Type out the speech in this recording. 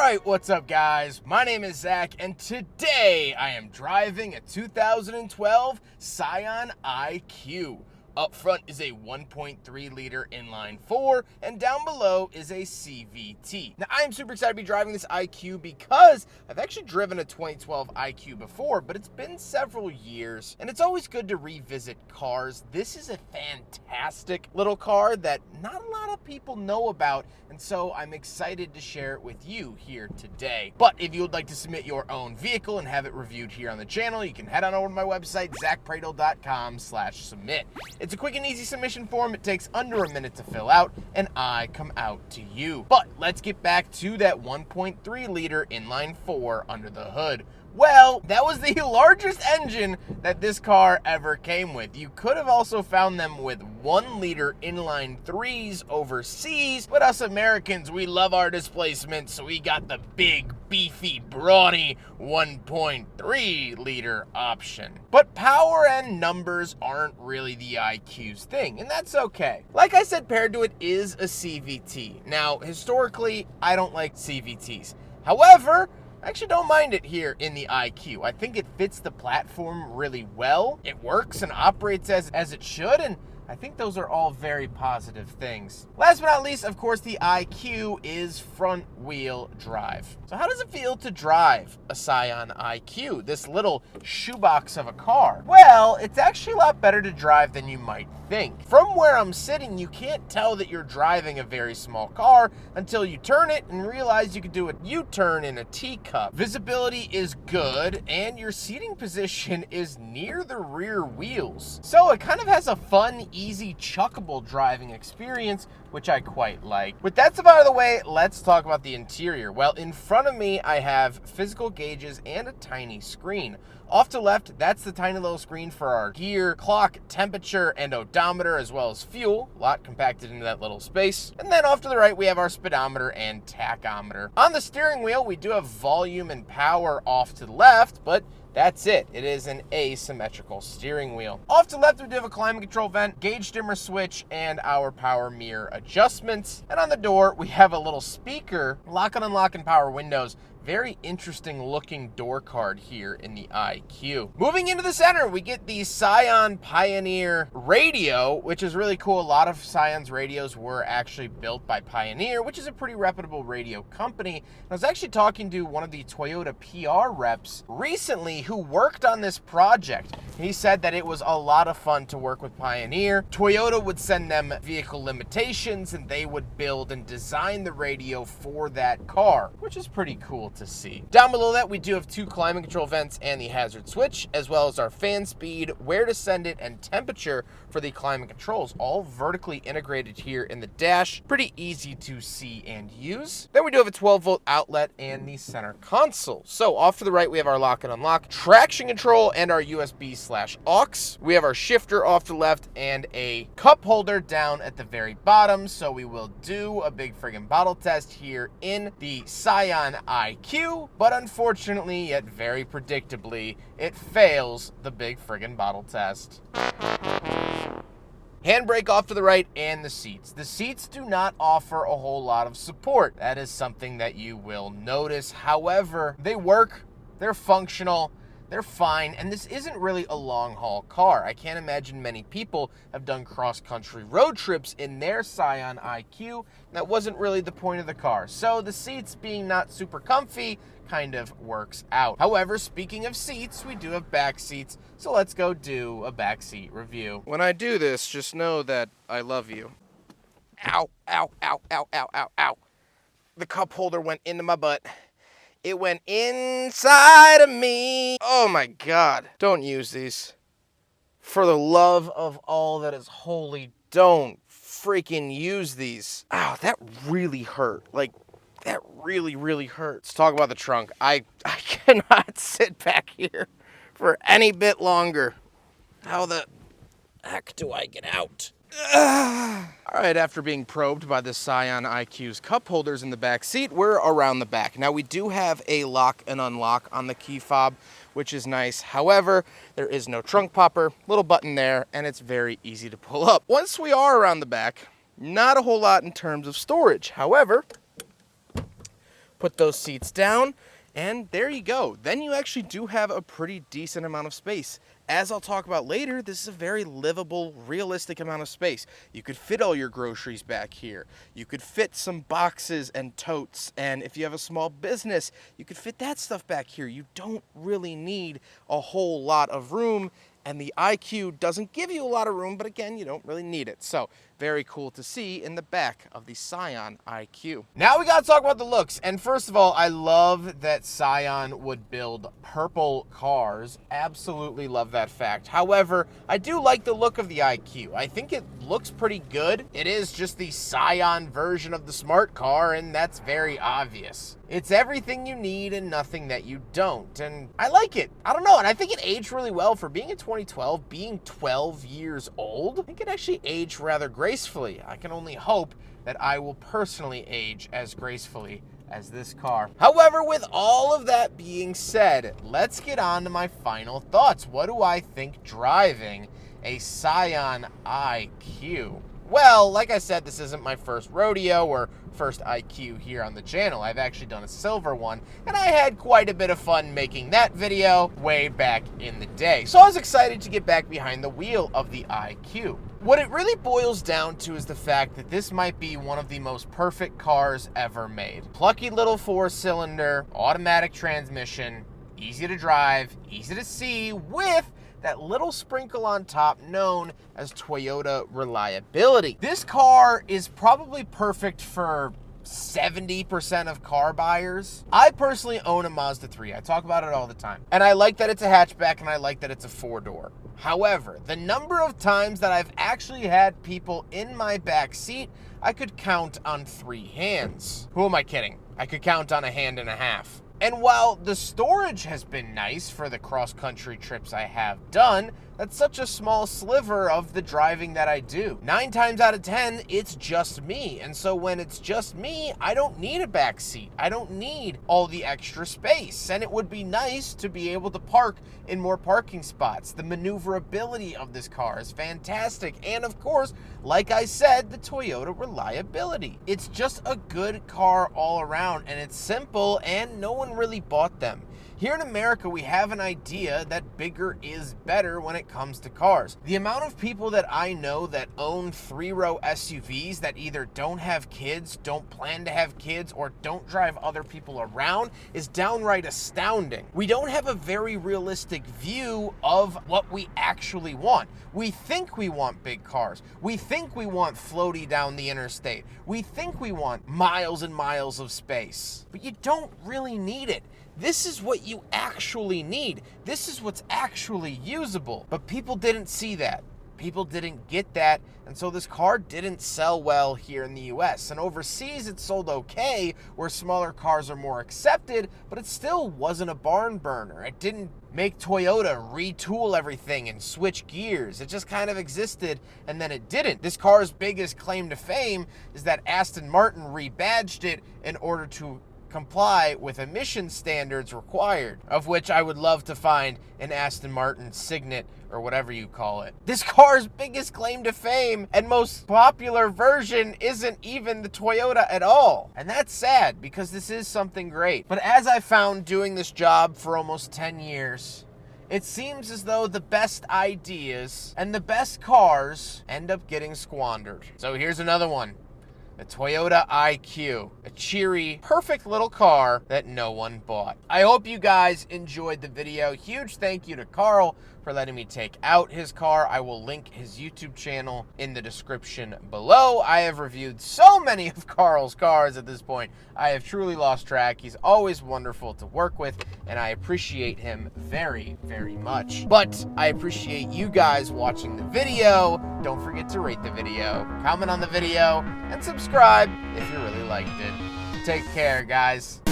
Alright, what's up guys? My name is Zack, and today I am driving a 2012 Scion IQ. Up front is a 1.3 liter inline 4, and down below is a CVT. Now I am super excited to be driving this IQ because I've actually driven a 2012 IQ before, but it's been several years, and it's always good to revisit cars. This is a fantastic little car that not a lot of people know about, and so I'm excited to share it with you here today. But if you would like to submit your own vehicle and have it reviewed here on the channel, you can head on over to my website, zackpradel.com/submit. It's a quick and easy submission form. It takes under a minute to fill out, and I come out to you. But let's get back to that 1.3 liter inline 4 under the hood. Well, that was the largest engine that this car ever came with. You could have also found them with 1 liter inline 3s overseas, but us Americans, we love our displacement, so we got the big, beefy, brawny 1.3 liter option. But power and numbers aren't really the IQ's thing, and that's okay. Like I said, paired to it is a CVT. Now, historically, I don't like CVTs. However, I actually don't mind it here in the IQ. I think it fits the platform really well. It works and operates as it should, and I think those are all very positive things. Last but not least, of course, the IQ is front wheel drive. So how does it feel to drive a Scion IQ, this little shoebox of a car? Well, it's actually a lot better to drive than you might think. From where I'm sitting, you can't tell that you're driving a very small car until you turn it and realize you can do a U-turn in a teacup. Visibility is good, and your seating position is near the rear wheels. So it kind of has a fun, easy, chuckable driving experience, which I quite like. With that stuff out of the way, let's talk about the interior. Well, in front of me, I have physical gauges and a tiny screen. Off to the left, that's the tiny little screen for our gear, clock, temperature, and odometer, as well as fuel. A lot compacted into that little space. And then off to the right, we have our speedometer and tachometer. On the steering wheel, we do have volume and power off to the left, but that's it. It is an asymmetrical steering wheel. Off to the left, we do have a climate control vent, gauge dimmer switch, and our power mirror adjustments. And on the door, we have a little speaker, lock and unlock and power windows. Very interesting looking door card here in the IQ. Moving into the center, we get the Scion Pioneer radio, which is really cool. A lot of Scion's radios were actually built by Pioneer, which is a pretty reputable radio company. I was actually talking to one of the Toyota PR reps recently who worked on this project. He said that it was a lot of fun to work with Pioneer. Toyota would send them vehicle limitations, and they would build and design the radio for that car, which is pretty cool to see. Down below that, we do have 2 climate control vents and the hazard switch, as well as our fan speed, where to send it, and temperature for the climate controls, all vertically integrated here in the dash. Pretty easy to see and use. Then we do have a 12-volt outlet and the center console. So off to the right, we have our lock and unlock, traction control, and our USB/aux. We have our shifter off to the left and a cup holder down at the very bottom. So we will do a big friggin' bottle test here in the Scion IQ, but unfortunately, yet very predictably, it fails the big friggin' bottle test. Handbrake off to the right, and the seats. The seats do not offer a whole lot of support. That is something that you will notice. However, they work, they're functional, they're fine, and this isn't really a long-haul car. I can't imagine many people have done cross-country road trips in their Scion IQ. That wasn't really the point of the car. So the seats being not super comfy kind of works out. However, speaking of seats, we do have back seats, so let's go do a back seat review. When I do this, just know that I love you. Ow, ow, ow, ow, ow, ow, ow. The cup holder went into my butt. It went inside of me. Oh my God. Don't use these. For the love of all that is holy, don't freaking use these. Ow, that really hurt. Like, that really, really hurts. Let's talk about the trunk. I cannot sit back here for any bit longer. How the heck do I get out? All right, after being probed by the Scion IQ's cup holders in the back seat, we're around the back. Now, we do have a lock and unlock on the key fob, which is nice. However, there is no trunk popper, little button there, and it's very easy to pull up. Once we are around the back, not a whole lot in terms of storage. However, put those seats down, and there you go. Then you actually do have a pretty decent amount of space. As I'll talk about later, this is a very livable, realistic amount of space. You could fit all your groceries back here. You could fit some boxes and totes, and if you have a small business, you could fit that stuff back here. You don't really need a whole lot of room, and the IQ doesn't give you a lot of room, but again, you don't really need it. So, very cool to see in the back of the Scion IQ. Now we gotta talk about the looks. And first of all, I love that Scion would build purple cars. Absolutely love that fact. However, I do like the look of the IQ. I think it looks pretty good. It is just the Scion version of the smart car, and that's very obvious. It's everything you need and nothing that you don't. And I like it. I don't know. And I think it aged really well for being in 2012, being 12 years old. I think it actually aged rather gracefully. I can only hope that I will personally age as gracefully as this car. However, with all of that being said, let's get on to my final thoughts. What do I think driving a Scion IQ? Well, like I said, this isn't my first rodeo or first IQ here on the channel. I've actually done a silver one, and I had quite a bit of fun making that video way back in the day. So I was excited to get back behind the wheel of the IQ. What it really boils down to is the fact that this might be one of the most perfect cars ever made. Plucky little 4-cylinder, automatic transmission, easy to drive, easy to see, with that little sprinkle on top known as Toyota reliability. This car is probably perfect for 70% of car buyers. I personally own a Mazda 3. I talk about it all the time. And I like that it's a hatchback, and I like that it's a 4-door. However, the number of times that I've actually had people in my back seat, I could count on 3 hands. Who am I kidding? I could count on a hand and a half. And while the storage has been nice for the cross-country trips I have done, that's such a small sliver of the driving that I do. 9 times out of 10, it's just me. And so when it's just me, I don't need a back seat. I don't need all the extra space. And it would be nice to be able to park in more parking spots. The maneuverability of this car is fantastic. And of course, like I said, the Toyota reliability. It's just a good car all around, and it's simple, and no one really bought them. Here in America, we have an idea that bigger is better when it comes to cars. The amount of people that I know that own 3-row SUVs that either don't have kids, don't plan to have kids, or don't drive other people around is downright astounding. We don't have a very realistic view of what we actually want. We think we want big cars. We think we want floaty down the interstate. We think we want miles and miles of space. But you don't really need it. This is what you actually need. This is what's actually usable. But people didn't see that. People didn't get that, and so this car didn't sell well here in the US. And overseas, it sold okay, where smaller cars are more accepted, but it still wasn't a barn burner. It didn't make Toyota retool everything and switch gears. It just kind of existed, and then it didn't. This car's biggest claim to fame is that Aston Martin rebadged it in order to comply with emission standards required, of which I would love to find an Aston Martin Signet or whatever you call it. This car's biggest claim to fame and most popular version isn't even the Toyota at all. And that's sad, because this is something great. But as I found doing this job for almost 10 years, it seems as though the best ideas and the best cars end up getting squandered. So here's another one. The Toyota IQ, a cheery, perfect little car that no one bought. I hope you guys enjoyed the video. Huge thank you to Carl for letting me take out his car. I will link his YouTube channel in the description below. I have reviewed so many of Carl's cars at this point. I have truly lost track. He's always wonderful to work with, and I appreciate him very, very much. But I appreciate you guys watching the video. Don't forget to rate the video, comment on the video, and subscribe if you really liked it. Take care, guys.